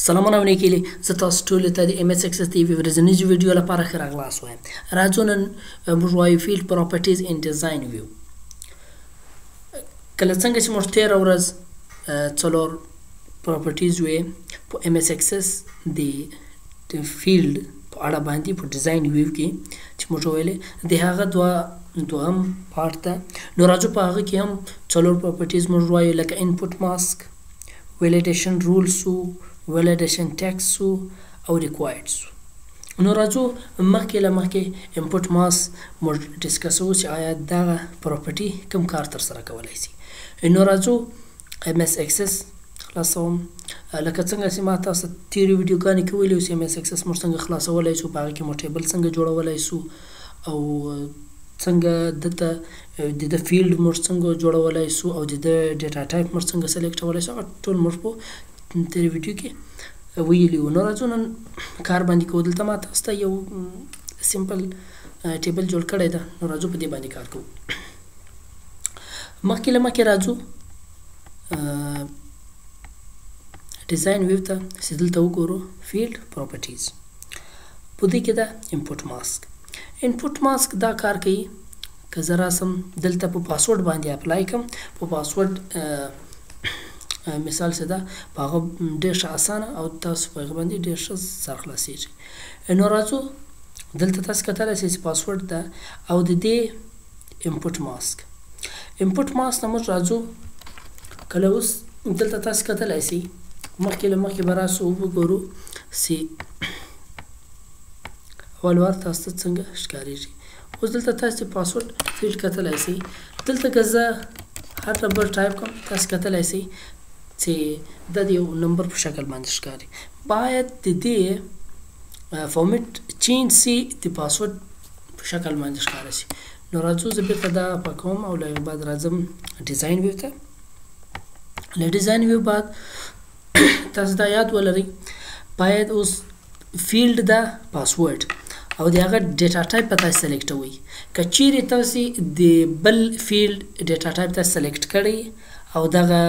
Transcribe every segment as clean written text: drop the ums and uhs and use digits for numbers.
سلامونه ونیکیلی زه تاسو ټول ته د ام اس اکسس ټي وی ورځنیز ویډیو لپاره ښه راغلاست وایم. راځو نن موږ وایو فیلډ پراپرټیز ان ډیزاین ویو. کله څنګه چې موږ تېره ورځ څلور پراپرټیز وې په ام اس اکسس د فیلډ په اړه باندې په ډیزاین ویو کې چې موږ ویلې د هغه دوهم پارت ده. نو راځو په هغه کې هم څلور پراپرټیز موږ وایو لکه انپوټ ماسک، ویلیډیشن رولز validation text او required نو راځو مخکې له مخکې input mask موږ ډسکسو چې آیا دا پراپرټي کوم کار تر سره کولای شي. نو راځو MS Access خلاصوم لکه څنګه چې ما تاسو تیری ویډیوګانې کې ویلو چې MS Access موږ څنګه خلاصولای شو، په هغه کې موږ ټیبل څنګه جوړولای شو او څنګه د فیلډ موږ څنګه جوړولای شو او د ډیټا ټایپ موږ څنګه سلیکټولای شو ټول موږ په تیری ویډیو کې ویلیو. نو راځو نن کار باندې کوو. دلته ما تاسو ته یو سمپل ټیبل جوړ کړی ده. نو راځو په دې باندې کار کوو. مخکې له مخکې راځو ډیزاین ویو ته چې دلته وګورو فیلډ پراپرټیز په دې کې ده انپوټ ماسک. انپوټ ماسک دا کار کوي که زه راسم دلته په پاسورډ باندې اپلای کړم په پاسورډ مثال څه ده په هغه ډېر ښه اسانه او تاسو په هغه باندې ډېر ښه سر خلاصیږي. نو راځو دلته تاسو کتلی شئ چې پاسورډ ده او د دې انپوټ ماسک نه موږ راځو کله اوس دلته تاسو کتلی شئ مخکې له مخکې به راسو وګورو چې اول وار تاسو ته څنګه ښکارېږي. اوس دلته تاسو پاسورډ فیلډ کتلی شئ. دلته که زه هر نمبر ټایپ کړم تاسو کتلی شئ چې دا د یو نمبر په شکل باندې ښکاري. باید د دې فارمیټ چینج شي د پاسورډ په شکل باندې ښکاره شي. نو راځو زه بیرته دا پاکوم او له هغې بعد راځم ډیزاین ویو ته. له ډیزاین ویو بعد تاسو دا یاد ولرئ باید اوس فیلډ ده پاسورډ او د هغه ډیټا ټایپ به تاسو سلیکټوئ. که چیرې تاسو د بل فیلډ ډیټا ټایپ تاسو سلیکټ کړئ او دغه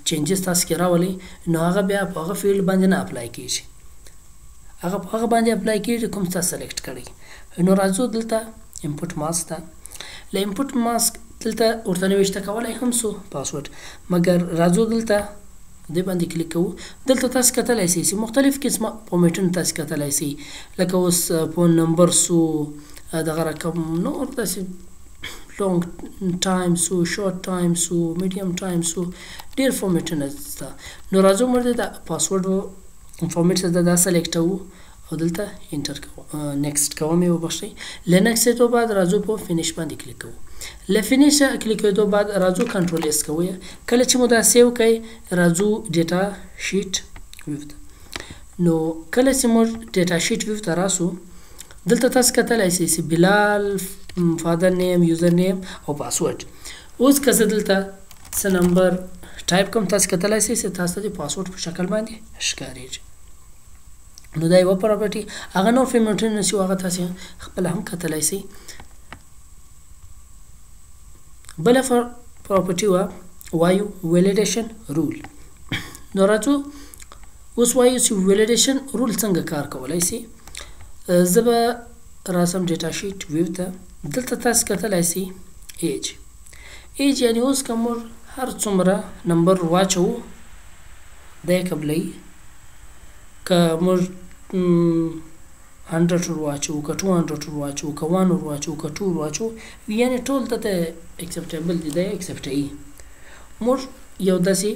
چینجز تاسو کې راولئ نو هغه بیا په هغه فیلډ باندې نه اپلای کیږي، هغه په هغه باندې اپلای کیږي کوم تاسو سلیکټ کړئ. نو راځو دلته انپوټ ماسک ته. له انپوټ ماسک دلته ورته نوشته کولی هم سو پاسورډ، مګر راځو دلته دې باندې کلیک کوو. دلته تاسو کتلی شئ چې مختلف قسمه فارمیټونه تاسو کتلی شئ لکه اوس فون نمبر سو دغه رقم نور داسې لونګ ټایم سو شورټ ټایم سو میډیم ټایم سو ډېر فارمیټونه شته. نو راځو موږ د پاسورډ فارمیټ څخه دا سلیکټوو او دلته انټر کوو نیکسټ کوم یې وبخښئ. له نیکسټ بعد راځو په فینیش باندې کلیک کوو. له فینیش کلیک کېدو بعد راځو کنټرول اس کوو. کله چې مو دا سیو کړئ راځو ډیټا شیټ ویو ته. نو کله چې موږ ډیټا شیټ ویو ته راسو دلته تاسو کتلی شئ چې بلال فادر نیم یوزر نیم او پاسورډ. اوس که زه دلته څه نمبر ټایپ کوم تاسو کتلی شئ چې تاسو ته د پاسورډ په شکل باندې ښکارېږي. نو دا یوه پراپرټي. هغه نور فارمیټونه چې هغه تاسو خپله هم کتلی شئ. بله پراپرټي وایو ویلیډیشن رول. نو راځو اوس وایو چې ویلیډیشن رول څنګه کار کولی شي. زه به راسم ډیټا شیټ ویو ته. دلته تاسو کتلی شئ ایج یعنې اوس که موږ هر څومره نمبر واچوو دا یې قبلوي. که موږ 100 ور واچوو که 200 ور واچوو که 1 ور واچوو که 2 ور واچوو یعنې ټول دته اکسپټیبل دي دا یې اکسپټوي. موږ یو داسې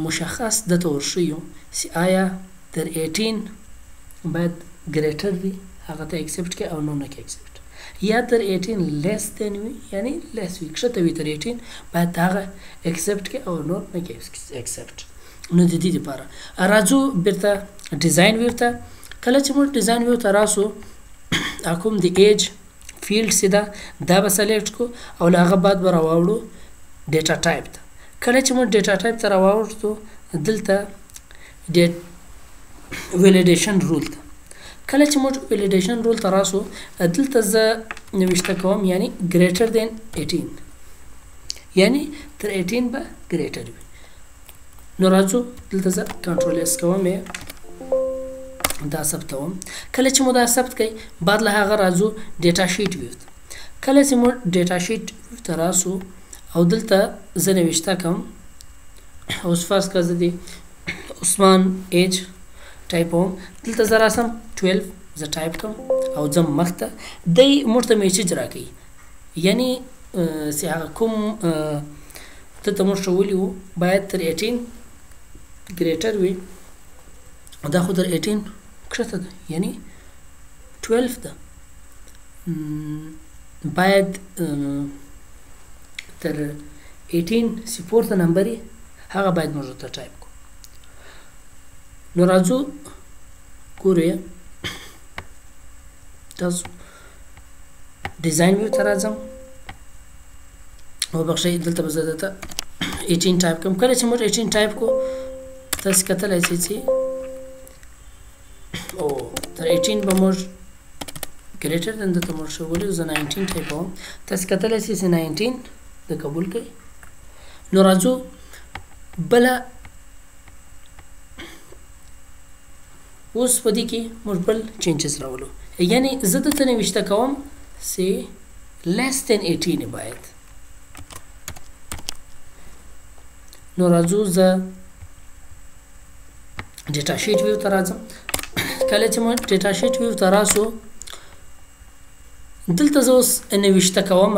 مشخص دته ورښیو چې آیا تر 18 باید ګریټر وي هغه ته اکسپټ کړئ او نو نه کړئ اکسپټ، یا تر 18 لیس دین وي یعنې لیس وي کښته وي تر 18 باید هغه اکسپټ کړئ او نور نه کړئ اکسپټ. نو د دې دپاره راځو بیرته ډیزاین ویو ته. کله چې موږ ډیزاین ویو ته راسو کوم د ایج فیلډ چې ده دا به سلیکټ کړو او له هغه بعد به راواوړو ډیټا ټایپ ته. کله چې موږ ډیټا ټایپ ته راواوړو دلته ویلیډیشن رول ته. کله چې موږ ویلیډیشن رول ته راسو دلته زه نوشته کوم یعنی ګریټر دین 18 یعنی تر 18 به ګریټر وي. نو راځو دلته زه کنټرول اس کوم دا ثبتوم. کله چې مو دا ثبت کړئ بعد له هغه راځو ډیټا شیټ ویو ته. کله چې مو ډیټا شیټ ته راسو او دلته زه نوشته کوم اوس فرض کړه زه د عثمان ایج ټایپوم. دلته زه راسم 12 زه ټایپ کوم او ځم مخته دی موږ ته میسج راکوي یعنی چې هغه کوم دلته موږ ښوولي وو باید تر 18 ګریټر وي دا خو تر 18 کښته ده یعنی 12 ده باید تر 18 چې پورته نمبر یې هغه باید موږ ورته ټایپ کړو. نو راځو ګورو یې تاسو ډیزاین ویو ته راځم او بخښئ دلته به زه درته 18 ټایپ کوم. کله چې موږ 18 ټایپ کړو تاسو کتلی شئ چې او تر 18 به موږ ګریټر دن دلته موږ ښوولي زه 19 ټایپوم. تاسو کتلی شئ چې 19 د قبول کوي. نو راځو بله اوس په دې کې موږ بل چینجز راولو یعنی زه دلته نوشته کوم چې less than 18 باید. نو راځو زه ډیټا شیټ ویو ته راځم. کله چې موږ ډیټا شیټ ویو ته راسو دلته زه اوس نوشته کوم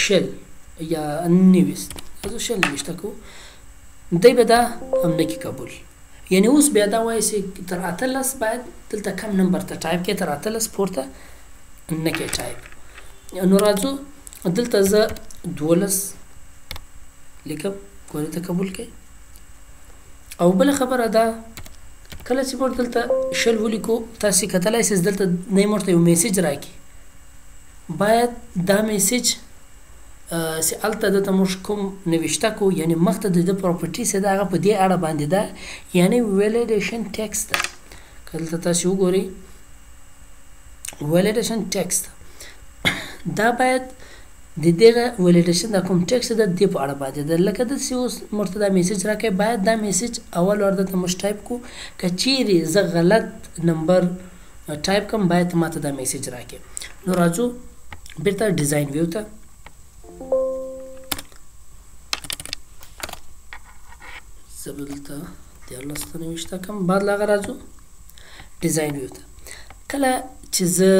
شل یا نویس زه شل نوشته کوم دی به دا هم نه کې قبول یعنی اوس بیا دا وایي چې تر 18 باید دلته کم نمبر ته ټایپ کړئ تر 18 پورته نه کې ټایپ. نو راځو دلته زه 12 لیکم ګورې ته قبول کړئ. او بله خبره ده کله چې موږ دلته شل ولیکو تاسې کتلی شئ دلته نه موږ ته یو میسج راکړي باید دا میسج چې هلته دلته موږ کوم نوشته کو یعنی مخته د ده پراپرټي چې ده هغه په دې اړه باندې ده یعنی ویلیډیشن ټیکسټ ده. که دلته تاسې وګورئ ویلیډیشن ټیکسټ دا باید د دغه ویلیډیشن دا کوم ټیکسټ ده د دې په اړه باندې ده لکه داسې اوس موږ ته دا میسج راکوي باید دا میسج اول ور دلته موږ ټایپ کړو که چیرې زه غلط نمبر ټایپ کوم باید ماته دا میسج راکوي. نو راځو بیرته ډیزاین ویو ته زه به دلته 13 ته نوشته کوم بعد له هغه راځو ډیزاین ویو ته. کله چې زه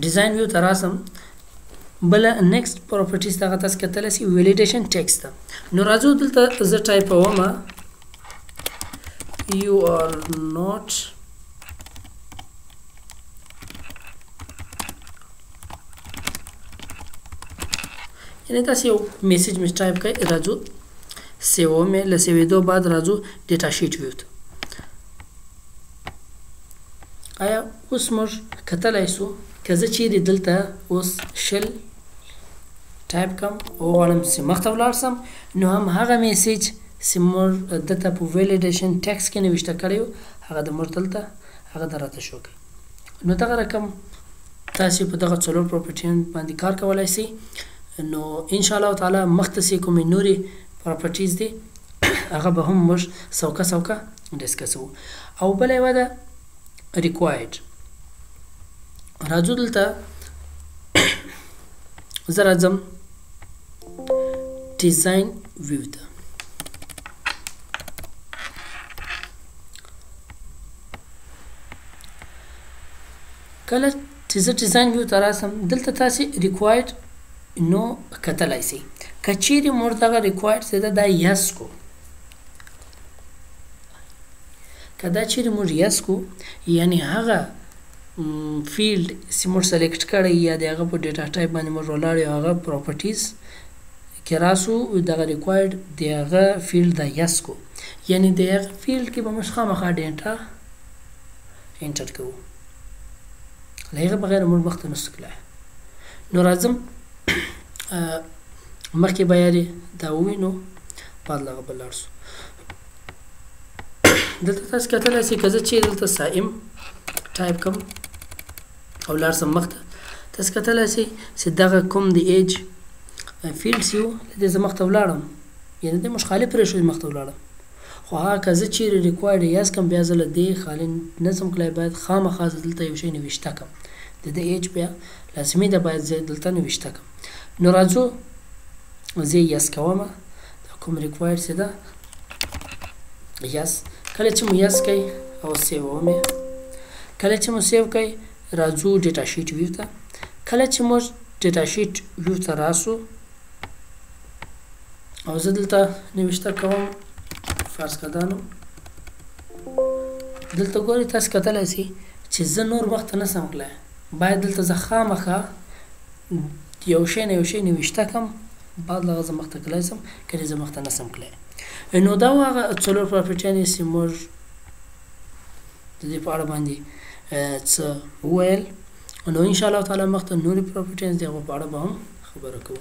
ډیزاین ویو ته راسم بله نیکسټ پراپرټیز دغه تاسو کتلی شئ ویلیډیشن ټیکسټ ده. نو راځو دلته زه ټایپوم you are not یعنی تاسو یو میسج مې ټایپ کړئ راځو سیو مې له سیوېدو بعد راځو ډیټا شیټ ویو ته. آیا اوس موږ کتلی شو که زه چیرې دلته اوس شل ټایپ کړم وغواړم چې مخته ولاړ سم نو هم هغه میسج چې موږ دلته په ویلیډیشن ټیکسټ کې نوشته کړی و هغه د موږ دلته هغه د راته شو کوي. نو دغه رقم تاسې په دغه څلور پراپرټیانو باندې کار کولی شئ. نو انشاءالله تعالی مخته چې کومې نورې پراپرټیز دي هغه به هم موږ سوکه سوکه ډسکسوو. او بله یوه ده ریکوایرډ. راځو دلته زه راځم ډیزاین ویو ته. کله چې زه ډیزاین ویو ته راسم دلته تاسې ریکوایرډ نو کتلی شئ که چیرې موږ دغه ریکوایرډ چې ده دا یس کو که دا چیرې موږ یس کو یعنی هغه فیلډ چې موږ سلیکټ کړی یا د هغه په ډیټا ټایپ باندې موږ ولاړ یو هغه پراپرټیز کې راسو دغه ریکوایرډ د هغه فیلډ دا یس کو یعنی د هغه فیلډ کې به موږ خامخا ډیټا انټر کوو له هغه بغیر موږ مخته نسو تللی. نو راځم مخکې به یارې دا ووینو بعد له هغه به لاړ سو. دلته تاسو کتلی شئ که زه چې دلته سائم ټایپ کړم او لاړ سم مخته تاسو کتلی شئ چې دغه کوم د ایج فیلډس یو دې زه مخته ولاړم یعنې دې مشخالف پرېښود مخته ولاړم خو هغه که زه چیرې ریکوایرډ یاز کړم بیا زه له دې خالي نظم کلی باید خامخا زه دلته یو شی نوشته کړم د دې ایج بیا لازمي ده باید زه دلته نوشته کړم نو راځو زه یې یس کوم دا کوم ریکوایرډ چې ده یس کله چې مو یس کوئ او سیو ومې کله چې مو سیو کوئ راځو ډیټا شیټ ویو ته کله چې موږ ډیټا شیټ ویو ته راسو او زه دلته نوشته کوم فرض که دا نو دلته ګورئ تاسو کتلی سئ چې زه نور مخته نسم تللی باید دلته زه خامخا یو شی نه یو شی نوشته کړم بعد له هغه زه مخته تللی سم کنې زه مخته نسم تللی نو دا و هغه څلور پراپرټیانې چې موږ د دې په اړه باندې څه وویل نو انشاءالله تعالی مخته نورې پراپرټیانې د هغو په اړه به هم خبره کوو